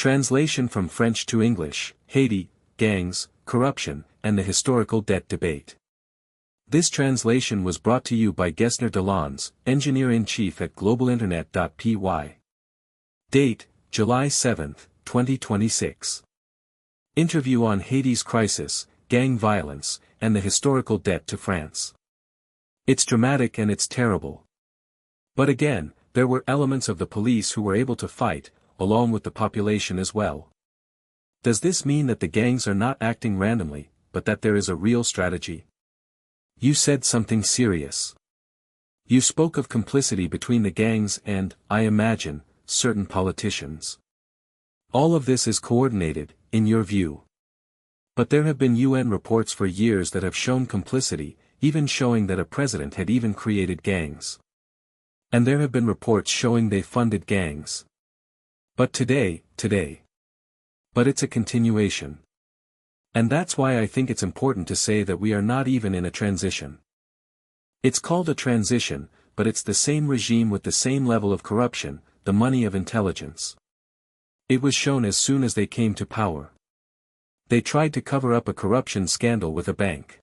Translation from French to English: Haiti, Gangs, Corruption, and the Historical Debt Debate. This translation was brought to you by Gesner Deslandes, Engineer-in-Chief at globalinternet.py. Date: July 7, 2026. Interview on Haiti's crisis, gang violence, and the historical debt to France. It's dramatic and it's terrible. But again, there were elements of the police who were able to fight, along with the population as well. Does this mean that the gangs are not acting randomly, but that there is a real strategy? You said something serious. You spoke of complicity between the gangs and, I imagine, certain politicians. All of this is coordinated, in your view. But there have been UN reports for years that have shown complicity, even showing that a president had even created gangs. And there have been reports showing they funded gangs. But today. But it's a continuation. And that's why I think it's important to say that we are not even in a transition. It's called a transition, but it's the same regime with the same level of corruption, the money of intelligence. It was shown as soon as they came to power. They tried to cover up a corruption scandal with a bank.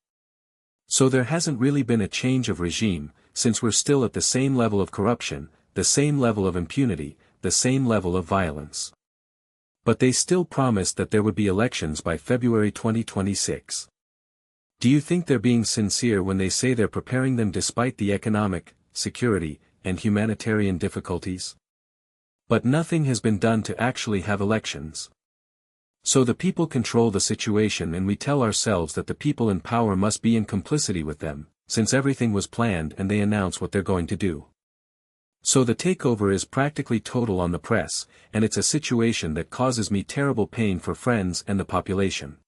So there hasn't really been a change of regime, since we're still at the same level of corruption, the same level of impunity, the same level of violence. But they still promised that there would be elections by February 2026. Do you think they're being sincere when they say they're preparing them despite the economic, security, and humanitarian difficulties? But nothing has been done to actually have elections. So the people control the situation, and we tell ourselves that the people in power must be in complicity with them, since everything was planned and they announce what they're going to do. So the takeover is practically total on the press, and it's a situation that causes me terrible pain for friends and the population.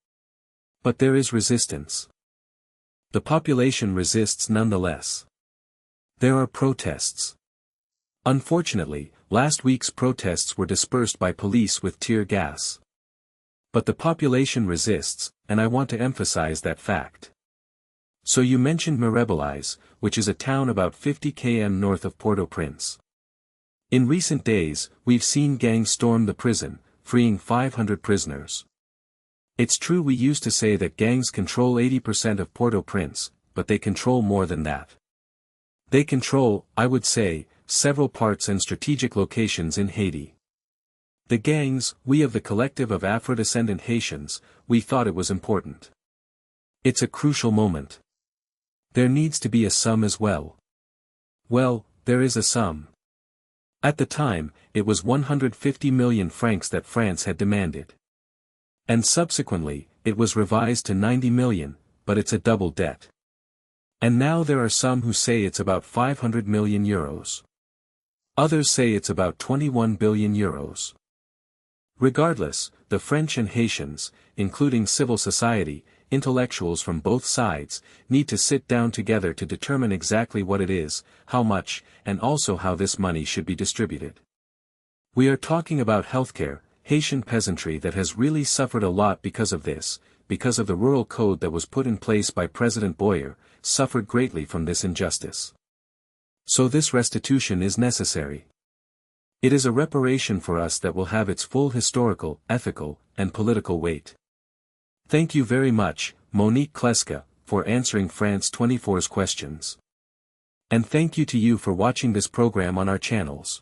But there is resistance. The population resists nonetheless. There are protests. Unfortunately, last week's protests were dispersed by police with tear gas. But the population resists, and I want to emphasize that fact. So you mentioned Mirebalais, which is a town about 50 km north of Port-au-Prince. In recent days, we've seen gangs storm the prison, freeing 500 prisoners. It's true we used to say that gangs control 80% of Port-au-Prince, but they control more than that. They control, I would say, several parts and strategic locations in Haiti. The gangs, we of the collective of Afro-descendant Haitians, we thought it was important. It's a crucial moment. There needs to be a sum as well. Well, there is a sum. At the time, it was 150 million francs that France had demanded. And subsequently, it was revised to 90 million, but it's a double debt. And now there are some who say it's about 500 million euros. Others say it's about 21 billion euros. Regardless, the French and Haitians, including civil society, intellectuals from both sides, need to sit down together to determine exactly what it is, how much, and also how this money should be distributed. We are talking about healthcare, Haitian peasantry that has really suffered a lot because of this, because of the rural code that was put in place by President Boyer, suffered greatly from this injustice. So this restitution is necessary. It is a reparation for us that will have its full historical, ethical, and political weight. Thank you very much, Monique Kleska, for answering France 24's questions. And thank you to you for watching this program on our channels.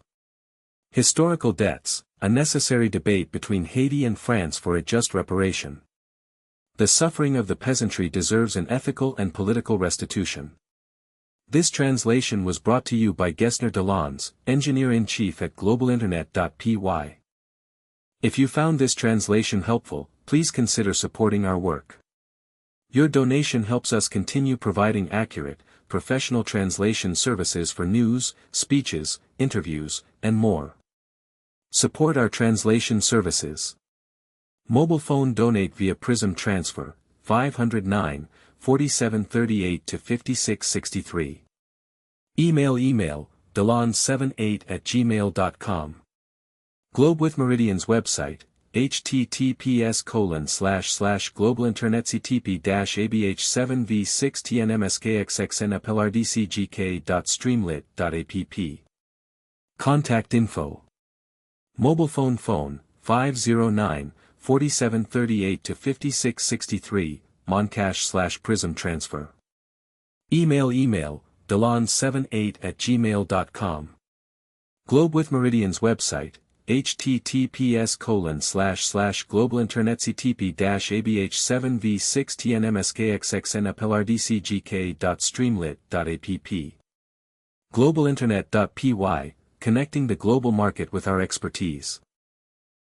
Historical debts, a necessary debate between Haiti and France for a just reparation. The suffering of the peasantry deserves an ethical and political restitution. This translation was brought to you by Gesner Deslandes, Engineer-in-Chief at globalinternet.py. If you found this translation helpful, please consider supporting our work. Your donation helps us continue providing accurate, professional translation services for news, speeches, interviews, and more. Support our translation services. Mobile phone donate via Prism Transfer, 509 4738 to 5663. Email delandes78@gmail.com. Globe with Meridian's website, https://globalinternetctp-abh7v6tnmskxxnfldcgk.streamlit.app. Contact info. Mobile phone 509-4738 to 5663, Moncash/Prism transfer. Email Deslandes78@gmail.com. Globe with Meridian's website, https://globalinternettcp-abh7v6tnmskxxnplardcgk.streamlit.app. Globalinternet.py, connecting the global market with our expertise.